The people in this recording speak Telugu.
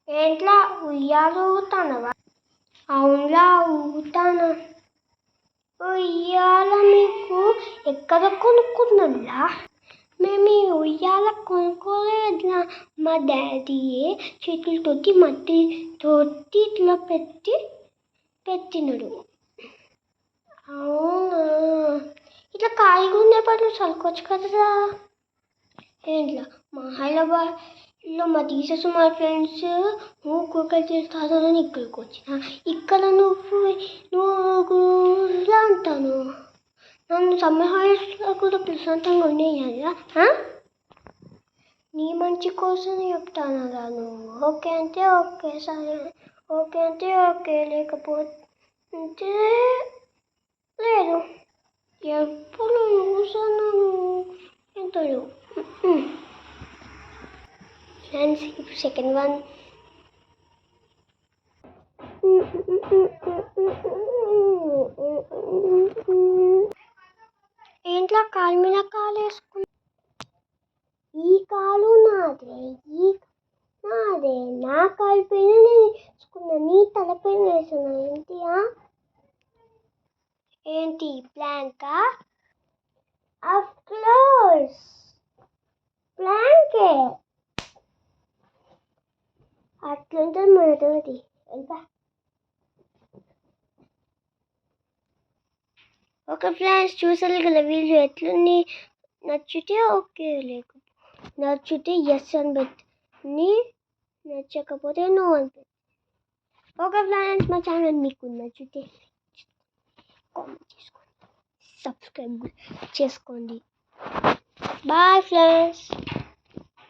ఏంట్లా ఉయ్యాలు ఊగుతానవా? అవునులా ఊగుతాను. ఉయ్యాల మీకు ఎక్కడ కొనుక్కున్నాంలా? మేము ఈ ఉయ్యాల కొనుక్కోలేదులా. మా డాడీయే చేతులతోటి మట్టి తోటి ఇట్లా పెట్టినడు. అవునా, ఇట్లా ఖాళీగా ఉండే బదులు చదువుకోవచ్చు కదరా. ఏంట్లా మా హైదరాబాద్లో మా టీచర్స్ మా ఫ్రెండ్స్ కూరగాయలు చేస్తారని ఇక్కడికి వచ్చిన. ఇక్కడ నువ్వు ఇలా అంటాను. నన్ను సమ్మర్ హాలిడేస్లో కూడా ప్రశాంతంగా ఉండేయాలా? నీ మంచి కోసం చెప్తాను రా. నువ్వు ఓకే అంటే ఓకే, సరే ఓకే అంటే ఓకే, లేకపోతే లేదు. ఎప్పుడు చూసాను ఎంతడు ఫ్రెండ్స్. ఇప్పుడు సెకండ్ వన్. ఏంట్లో కాలు మీద కాలు వేసుకున్నా. ఈ కాలు నాదే, నాదే. నా కాలు పైన నేను వేసుకున్నా, నీ తలపైన వేసుకున్నా. ఏంటి ప్లాంకా? Of course ప్లాంకే. అట్లుంటుంది మనతోటి. వెళ్తా. ఓకే ఫ్రెండ్స్, చూసారు కదా వీడియో ఎట్లుంది? నచ్చితే ఓకే, నచ్చితే ఎస్ అని పెట్టి, నచ్చకపోతే నో అని పెట్టి. ఓకే ఫ్రెండ్స్, మా ఛానల్ మీకు నచ్చితే కామెంట్ చేసుకోండి, సబ్స్క్రైబ్ చేసుకోండి. Bye friends.